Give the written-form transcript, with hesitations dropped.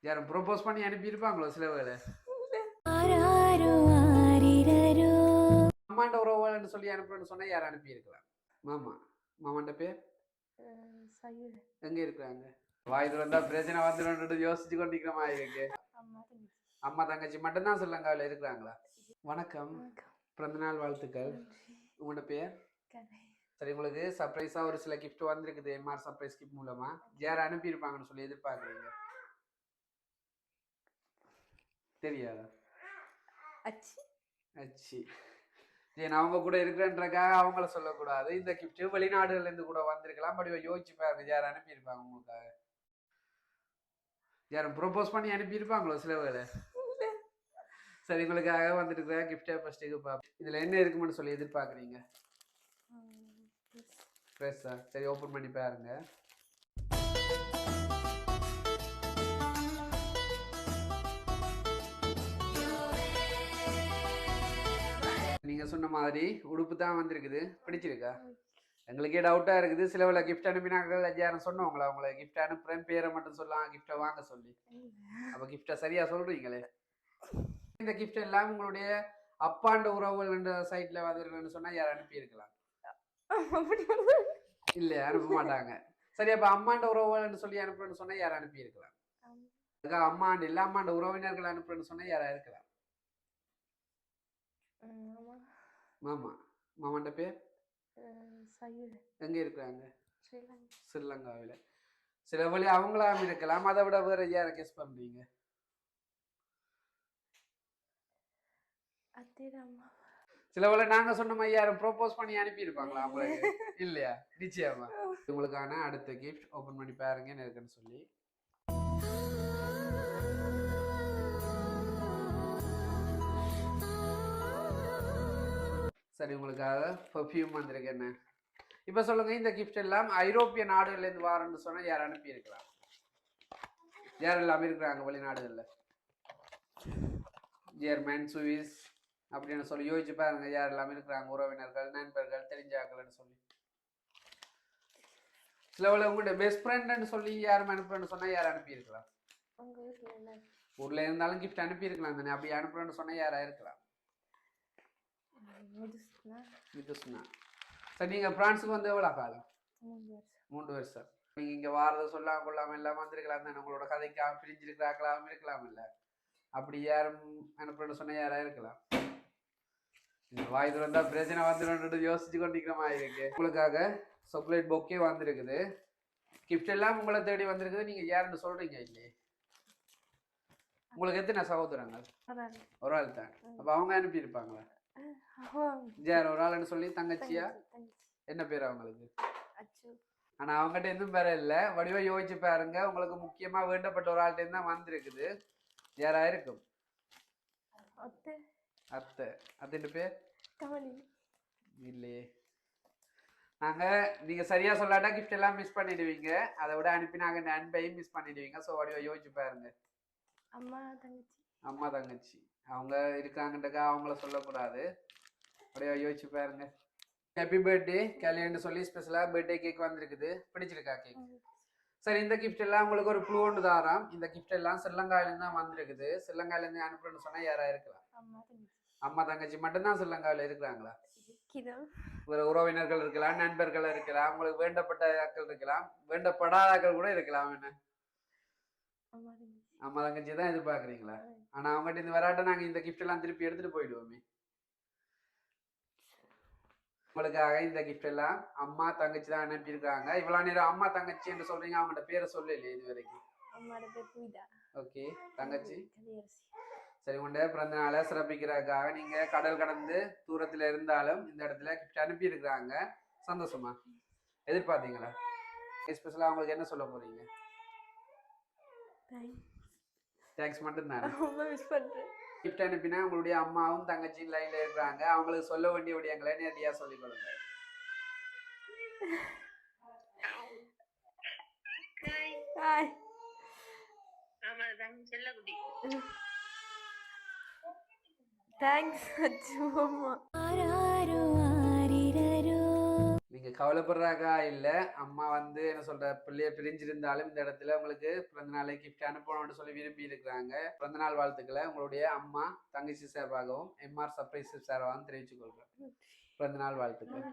யாரும் ப்ரோபோஸ் பண்ணி அனுப்பியிருப்பாங்களோ சில வேளை அம்மாண்ட உறவுன்னு சொல்லி அனுப்புறேன்னு சொன்னா யாரும் அனுப்பியிருக்கலாம். மாமா மாமாண்ட பேர் எங்க இருக்கிறாங்க? வாய் திறந்தா பிரச்சனை வந்துடும் யோசிச்சு கொண்டிருக்கிற மாதிரி இருக்கு. அம்மா தங்கச்சி மட்டும்தான் ஸ்ரீலங்காவில் இருக்கிறாங்களா? வணக்கம், பிறந்தநாள் வாழ்த்துக்கள். உங்களோட பேர்? சரி, உங்களுக்கு சர்ப்ரைஸா ஒரு சில கிஃப்ட் வந்திருக்குது எம்ஆர் சர்ப்ரைஸ் கிஃப்ட் மூலமா. யார் அனுப்பியிருப்பாங்கன்னு சொல்லி எதிர்பார்க்குறீங்க? தெரியாதா? அச்சி அச்சி ஏன் அவங்க கூட இருக்கிறேன்றக்காக அவங்கள சொல்லக்கூடாது. இந்த கிஃப்ட் வெளிநாடுகள்ல இருந்து கூட வந்திருக்கலாம். பட் யோசிச்சு பாருங்க, யார் அனுப்பியிருப்பாங்க உங்களுக்காக? யாரும் ப்ரோபோஸ் பண்ணி அனுப்பியிருப்பாங்களோ சில வேளை? சரி, உங்களுக்காக வந்துட்டு கிஃப்டே ஃபர்ஸ்ட்டுக்கு பார்ப்போம். இதுல என்ன இருக்குமென்னு சொல்லி எதிர்பார்க்குறீங்க? ட்ரெஸ்ஸா? சரி, ஓப்பன் பண்ணி பாருங்க. நீங்க சொன்ன மாதிரி உடுப்பு தான் வந்திருக்குது. பிடிச்சிருக்கா? எங்களுக்கே டவுட்டா இருக்குது. சில வேலை கிஃப்ட் அனுப்பினாங்க, யாரும் சொன்னவங்களா உங்களை கிஃப்ட் அனுப்புறேன் பேரை மட்டும் சொல்லலாம் கிஃப்டை வாங்க சொல்லி? அப்ப கிஃப்டை சரியா சொல்றீங்களே. இந்த கிஃப்ட் எல்லாம் உங்களுடைய அப்பாண்ட உறவுகள் என்ற சைட்ல வந்திருக்குன்னு சொன்னா யார் அனுப்பி இருக்கலாம்? இல்ல, அனுப்ப மாட்டாங்க. சரி, அப்ப அம்மாண்ட உறவுகள்னு சொல்லி அனுப்புறேன்னு சொன்னா யார் அனுப்பி இருக்கலாம்? அம்மாண்டு இல்ல, அம்மாண்ட உறவினர்கள் அனுப்புறேன்னு சொன்னா யாரா இருக்கலாம்? மாமா மாமாண்ட பேர் எங்க இருக்கிறாங்க? ஸ்ரீலங்காவில. சில வழி அவங்களாம் இருக்கலாம். அதை விட வேற யார கெஸ் பண்றீங்க? சில வேளை நாங்க சொன்ன மாதிரி யாரும் ப்ரோபோஸ் பண்ணி அனுப்பி இருப்பாங்களா உங்களுக்கு? இல்லையா? நிச்சயமா. உங்களுக்கான அடுத்த கிஃப்ட் ஓபன் பண்ணி பாருங்க என்ன இருக்குன்னு சொல்லி. சரி, உங்களுக்காக பெர்ஃப்யூம் வந்திருக்கு. என்ன இப்ப சொல்லுங்க, இந்த கிஃப்ட் எல்லாம் ஐரோப்பிய நாடுகள்ல இருந்து வாரன்னு சொன்னா யார் அனுப்பி இருக்கலாம்? யாரெல்லாம் இருக்கிறாங்க வெளிநாடுகள்ல? ஜெர்மன், சுவிஸ் அப்படின்னு சொல்லி யோசிச்சு பாருங்க. யாரெல்லாம் இருக்கிறாங்க? உறவினர்கள், நண்பர்கள், தெரிஞ்சாக்கள்னு சொல்லி. சில வேளை உங்களுடைய பெஸ்ட் ஃப்ரெண்ட்னு சொல்லி யாரும் அனுப்புறேன்னு சொன்னா யார் அனுப்பி இருக்கலாம்? ஊர்ல இருந்தாலும் கிஃப்ட் அனுப்பி இருக்கலாம் தானே. அப்படி அனுப்புறேன்னு சொன்னா யாரா இருக்கலாம்? சரி, நீங்க பிரான்ஸுக்கு வந்து எவ்வளவு காலம்? 3 வருஷம். நீங்க இங்க வாரத சொல்லாம கொள்ளாம எல்லாம் வந்திருக்கலாம் தானே. உங்களோட கதைக்காம பிரிஞ்சிருக்கலாம் இருக்கலாம் இல்ல. அப்படி யாரும் அனுப்புறேன்னு சொன்ன யாரா இருக்கலாம்? வாய் திறந்தா பிரச்சனை வந்துடும் யோசிச்சு கொண்டிருக்கிற மாதிரி இருக்கு. உங்களுக்காக சாக்லேட் பொக்கே வந்திருக்குது. கிஃப்ட் எல்லாம் உங்களை தேடி வந்திருக்குது. நீங்க யாருன்னு சொல்றீங்க இல்லையே? உங்களுக்கு எத்தனை சகோதரங்கள்? ஒரு ஆள் தான். அப்ப அவங்க அனுப்பி இருப்பாங்களா? யார் ஒரு ஆள்னு சொல்லி? தங்கச்சியா? என்ன பேர் அவங்களுக்கு? ஆனா அவங்ககிட்ட எதுவும் பேர இல்ல. வடிவா யோசிச்சு பாருங்க. உங்களுக்கு முக்கியமா வேண்டப்பட்ட ஒரு ஆள்கிட்ட தான் வந்திருக்குது. யாரா இருக்கும்? அத்தை. அத்தின் பேர் இல்லையே. நாங்க நீங்க சரியா சொல்லாட்டா கிஃப்ட் எல்லாம் மிஸ் பண்ணிடுவீங்க. அதை விட அனுப்பினாங்க அன்பையும் மிஸ் பண்ணிடுவீங்க. ஸோ வடிவா யோசிச்சு பாருங்க. அம்மா தங்கச்சி அவங்க இருக்காங்கன்றக்கா அவங்கள சொல்லக்கூடாது. அப்படியே யோசிச்சு பாருங்க. ஹாப்பி பர்த்டே கேலியன்னு சொல்லி ஸ்பெஷலா பர்த்டே கேக் வந்திருக்குது. பிடிச்சிருக்கா கேக்? சரி, இந்த கிஃப்ட் எல்லாம் உங்களுக்கு ஒரு க்ளூ ஒன்று தாராம். இந்த கிஃப்ட் எல்லாம் ஸ்ரீலங்காவிலேருந்து தான் வந்திருக்குது. ஸ்ரீலங்காவிலேருந்து அனுப்புறேன்னு சொன்னா யாரா இருக்கலாம்? அம்மா தங்கச்சி மட்டும்தான் ஸ்ரீலங்காவில் இருக்கிறாங்களா? வேற உறவினர்கள் இருக்கலாம், நண்பர்கள் இருக்கலாம், உங்களுக்கு வேண்டப்பட்ட ஆட்கள் இருக்கலாம், வேண்டப்படாத ஆட்கள் கூட இருக்கலாம். என்ன அம்மா தங்கச்சி தான் எதிர்பார்க்குறீங்களா? ஆனா அவங்ககிட்ட இந்த வராட்ட நாங்க இந்த கிஃப்ட் எல்லாம் திருப்பி எடுத்துட்டு போயிடுவோமே. உங்களுக்காக இந்த கிஃப்ட் எல்லாம் அம்மா தங்கச்சி தான் அனுப்பியிருக்காங்க. இவ்வளவு நேரம் அம்மா தங்கச்சி என்று சொல்றீங்க, அவங்களோட பேரை சொல்லலையே இது வரைக்கும். ஓகே, தங்கச்சி. சரி, உங்களுடைய பிறந்த நாளை சிறப்பிக்கிறதுக்காக நீங்க கடல் கடந்து தூரத்துல இருந்தாலும் இந்த இடத்துல கிஃப்ட் அனுப்பி இருக்கிறாங்க. சந்தோஷமா? எதிர்பார்த்தீங்களா? ஸ்பெஷலா அவங்களுக்கு என்ன சொல்ல போறீங்க? தேங்க்ஸ் மட்டும் தானே. கிஃப்ட் அனுப்பினா உங்களுடைய அம்மாவும் தங்கச்சியும் லைன்ல இருக்கிறாங்க. அவங்களுக்கு சொல்ல வேண்டிய விடயங்களை நேரடியா சொல்லிக் கொடுங்க. நீங்க கவலைப்படுறாக்கா இல்ல அம்மா வந்து என்ன சொல்ற பிள்ளைய பிரிஞ்சிருந்தாலும் இந்த இடத்துல உங்களுக்கு பிறந்த நாளை கிஃப்ட் அனுப்பணும்னு சொல்லி விரும்பி இருக்கிறாங்க. பிறந்த நாள் வாழ்த்துக்களை உங்களுடைய அம்மா தங்கச்சி சார்பாகவும் எம்ஆர் சர்ப்ரைஸ் சார்பாகவும் தெரிவித்துக் கொள்றேன். பிறந்த நாள் வாழ்த்துக்கள்.